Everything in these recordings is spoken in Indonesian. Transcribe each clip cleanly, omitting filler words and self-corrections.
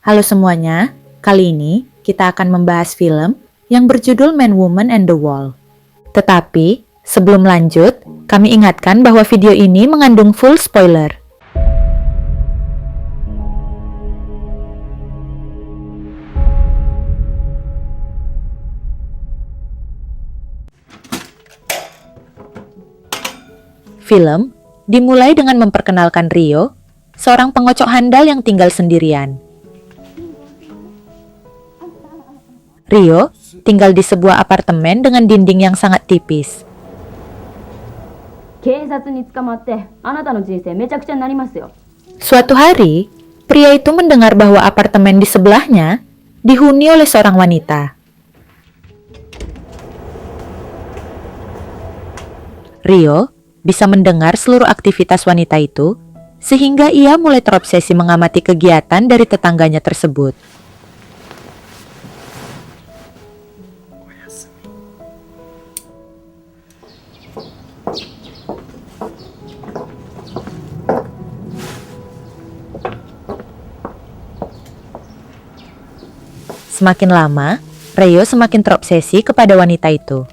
Halo semuanya, kali ini kita akan membahas film yang berjudul Man, Woman, and the Wall. Tetapi, sebelum lanjut, kami ingatkan bahwa video ini mengandung full spoiler. Film dimulai dengan memperkenalkan Ryo, seorang pengocok handal yang tinggal sendirian. Ryo tinggal di sebuah apartemen dengan dinding yang sangat tipis. Suatu hari, pria itu mendengar bahwa apartemen di sebelahnya dihuni oleh seorang wanita. Ryo bisa mendengar seluruh aktivitas wanita itu, sehingga ia mulai terobsesi mengamati kegiatan dari tetangganya tersebut. Semakin lama, Ryo semakin terobsesi kepada wanita itu.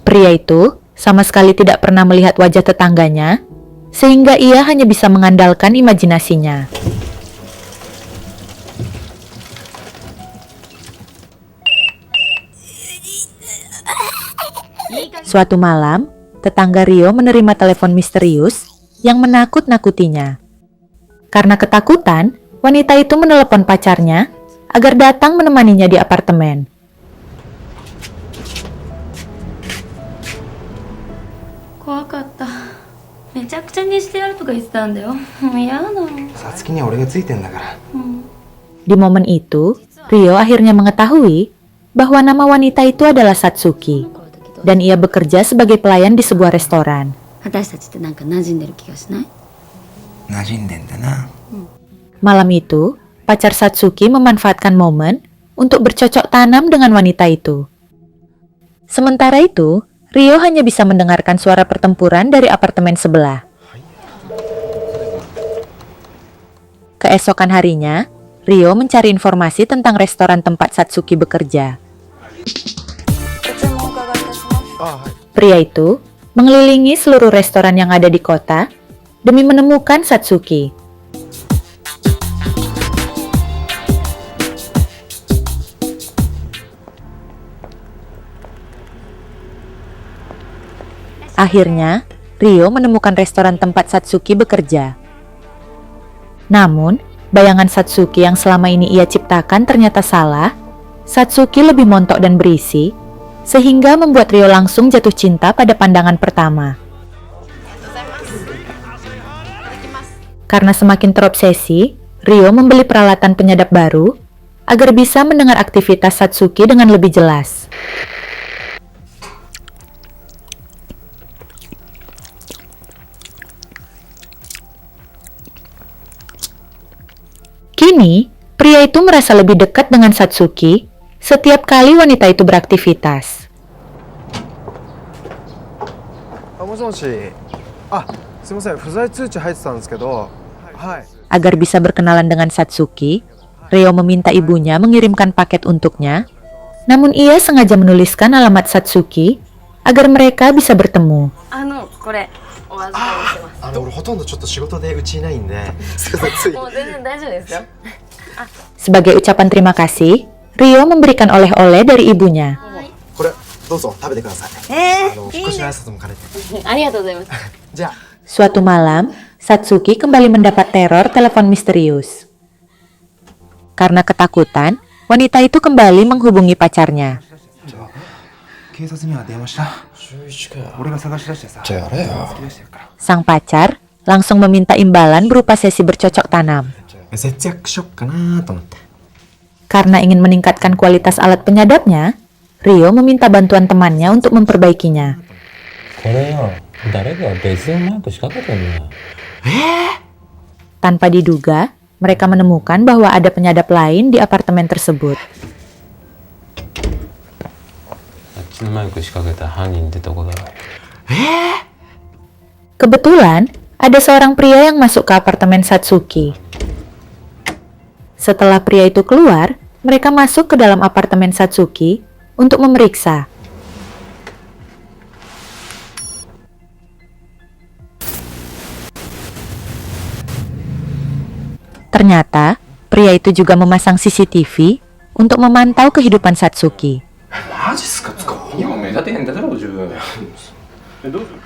Pria itu sama sekali tidak pernah melihat wajah tetangganya, sehingga ia hanya bisa mengandalkan imajinasinya. Suatu malam, tetangga Ryo menerima telepon misterius yang menakut-nakutinya. Karena ketakutan, wanita itu menelepon pacarnya agar datang menemaninya di apartemen. Di momen itu, Ryo akhirnya mengetahui bahwa nama wanita itu adalah Satsuki, dan ia bekerja sebagai pelayan di sebuah restoran. Malam itu, pacar Satsuki memanfaatkan momen untuk bercocok tanam dengan wanita itu. Sementara itu, Ryo hanya bisa mendengarkan suara pertempuran dari apartemen sebelah. Keesokan harinya, Ryo mencari informasi tentang restoran tempat Satsuki bekerja. Pria itu mengelilingi seluruh restoran yang ada di kota demi menemukan Satsuki. Akhirnya, Ryo menemukan restoran tempat Satsuki bekerja. Namun, bayangan Satsuki yang selama ini ia ciptakan ternyata salah. Satsuki lebih montok dan berisi, sehingga membuat Ryo langsung jatuh cinta pada pandangan pertama. Karena semakin terobsesi, Ryo membeli peralatan penyadap baru agar bisa mendengar aktivitas Satsuki dengan lebih jelas. Kini, pria itu merasa lebih dekat dengan Satsuki setiap kali wanita itu beraktivitas. Agar bisa berkenalan dengan Satsuki, Ryo meminta ibunya mengirimkan paket untuknya, namun ia sengaja menuliskan alamat Satsuki agar mereka bisa bertemu. Sebagai ucapan terima kasih, Ryo memberikan oleh-oleh dari ibunya. Suatu malam, Satsuki kembali mendapat teror telepon misterius. Karena ketakutan, wanita itu kembali menghubungi pacarnya. Sang pacar langsung meminta imbalan berupa sesi bercocok tanam. Karena ingin meningkatkan kualitas alat penyadapnya, Ryo meminta bantuan temannya untuk memperbaikinya. Tanpa diduga, mereka menemukan bahwa ada penyadap lain di apartemen tersebut. Kebetulan, ada seorang pria yang masuk ke apartemen Satsuki. Setelah pria itu keluar, mereka masuk ke dalam apartemen Satsuki untuk memeriksa. Ternyata, pria itu juga memasang CCTV untuk memantau kehidupan Satsuki. マジっすか？今目立てへんだろ自分。どうする？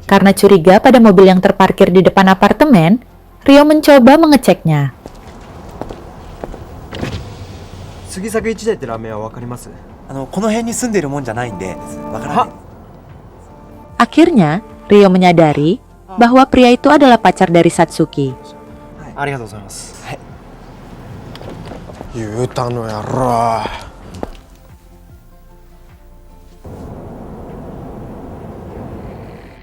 Karena curiga pada mobil yang terparkir di depan apartemen, Ryo mencoba mengeceknya. Akhirnya, Ryo menyadari bahwa pria itu adalah pacar dari Satsuki. ありがとうございます。言うたのやろ。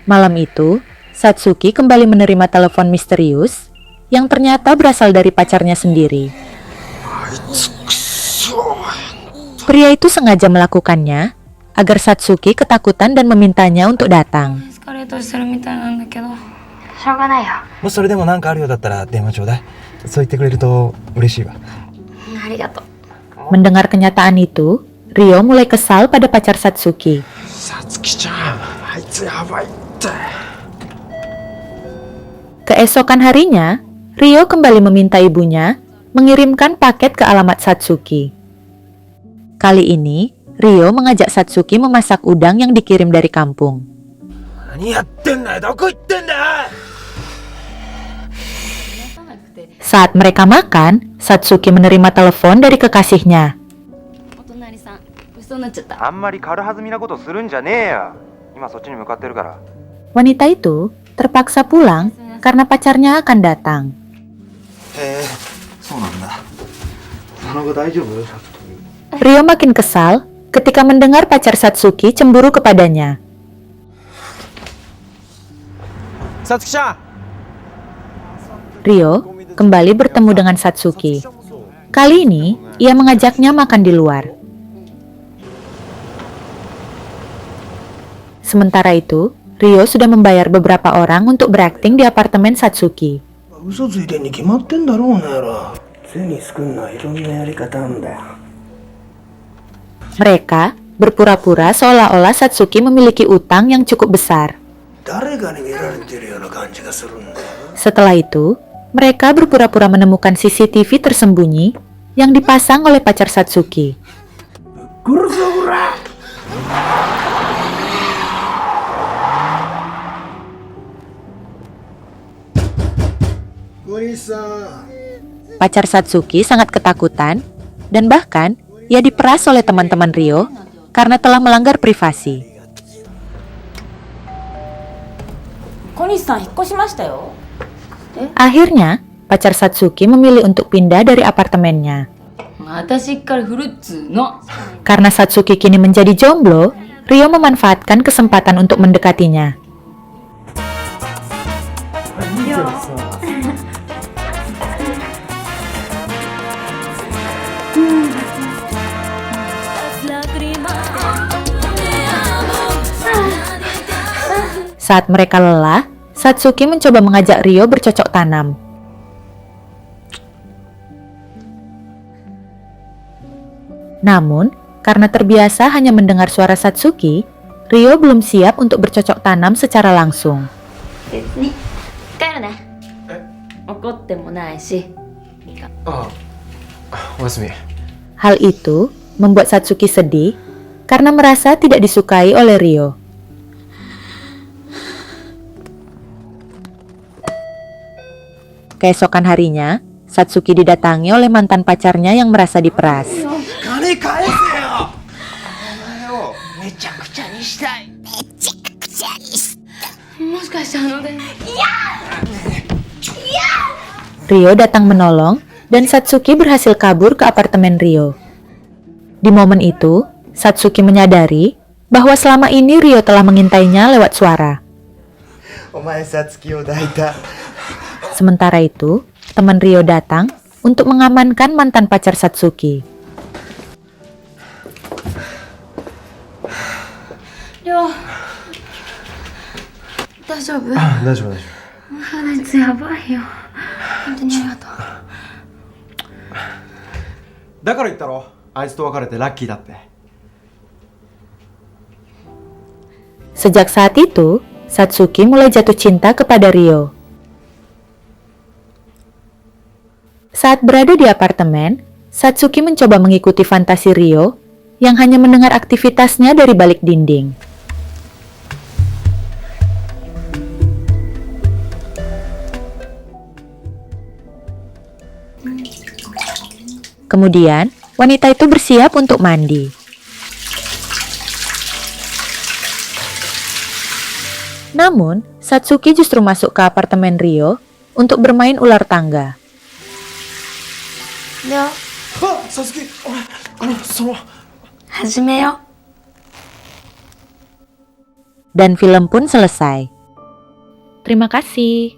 Malam itu, Satsuki kembali menerima telepon misterius yang ternyata berasal dari pacarnya sendiri. Pria itu sengaja melakukannya agar Satsuki ketakutan dan memintanya untuk datang. しょうがないよ。もしそれでも何かあるようだったら電話ちょうだい。そう言ってくれると嬉しいわ。ありがとう。 Mendengar kenyataan itu, Ryo mulai kesal pada pacar Satsuki. さつきちゃん、あいつやばいって。 Keesokan harinya, Ryo kembali meminta ibunya mengirimkan paket ke alamat Satsuki. Kali ini, Ryo mengajak Satsuki memasak udang yang dikirim dari kampung. 何やってんだよ、どこ行ってんだよ。 Saat mereka makan, Satsuki menerima telepon dari kekasihnya. お隣さん、嘘になっちゃった。あんまり軽はずみなことするんじゃねえよ。今そっちに向かってるから。 Wanita itu terpaksa pulang karena pacarnya akan datang. へえ、そうなんだ。その後大丈夫？ Ryo makin kesal ketika mendengar pacar Satsuki cemburu kepadanya. さつきちゃん。 Ryo kembali bertemu dengan Satsuki. Kali ini, ia mengajaknya makan di luar. Sementara itu, Ryo sudah membayar beberapa orang untuk berakting di apartemen Satsuki. 嘘ついてんに決まってんだろうなやろ。背に作んのはいろんなやり方なんだよ。 Mereka berpura-pura seolah-olah Satsuki memiliki utang yang cukup besar. 誰かに見られてるような感じがするんだよ。 Setelah itu, mereka berpura-pura menemukan CCTV tersembunyi yang dipasang oleh pacar Satsuki. 殺すぞこら。 Pacar Satsuki sangat ketakutan dan bahkan ia diperas oleh teman-teman Ryo karena telah melanggar privasi. 小西さん、引っ越しましたよ。 Akhirnya, pacar Satsuki memilih untuk pindah dari apartemennya. 私からフルーツの。 Karena Satsuki kini menjadi jomblo, Ryo memanfaatkan kesempatan untuk mendekatinya. Saat mereka lelah, Satsuki mencoba mengajak Ryo bercocok tanam. Namun, karena terbiasa hanya mendengar suara Satsuki, Ryo belum siap untuk bercocok tanam secara langsung. 別に帰るね。怒ってもないし。ああ、おやすみ。 Hal itu membuat Satsuki sedih karena merasa tidak disukai oleh Ryo. Keesokan harinya, Satsuki didatangi oleh mantan pacarnya yang merasa diperas. 金返せよ。めちゃくちゃにしたい。めちゃくちゃにしたい。もしかしてで。 Ryo datang menolong dan Satsuki berhasil kabur ke apartemen Ryo. Di momen itu, Satsuki menyadari bahwa selama ini Ryo telah mengintainya lewat suara. お前さつきを抱いた。 Sementara itu, teman Ryo datang untuk mengamankan mantan pacar Satsuki. りょう大丈夫？あ、大丈夫大丈あいつやばいよ。本当にありがとう。夫。だから言ったろ、あいつと別れてラッキーだって。 Sejak saat itu, Satsuki mulai jatuh cinta kepada Ryo. Saat berada di apartemen, Satsuki mencoba mengikuti fantasi Ryo yang hanya mendengar aktivitasnya dari balik dinding. Kemudian, wanita itu bersiap untuk mandi. Namun, Satsuki justru masuk ke apartemen Ryo untuk bermain ular tangga. りょうあ、サスケ、始めよう。 Dan film pun selesai. Terima kasih.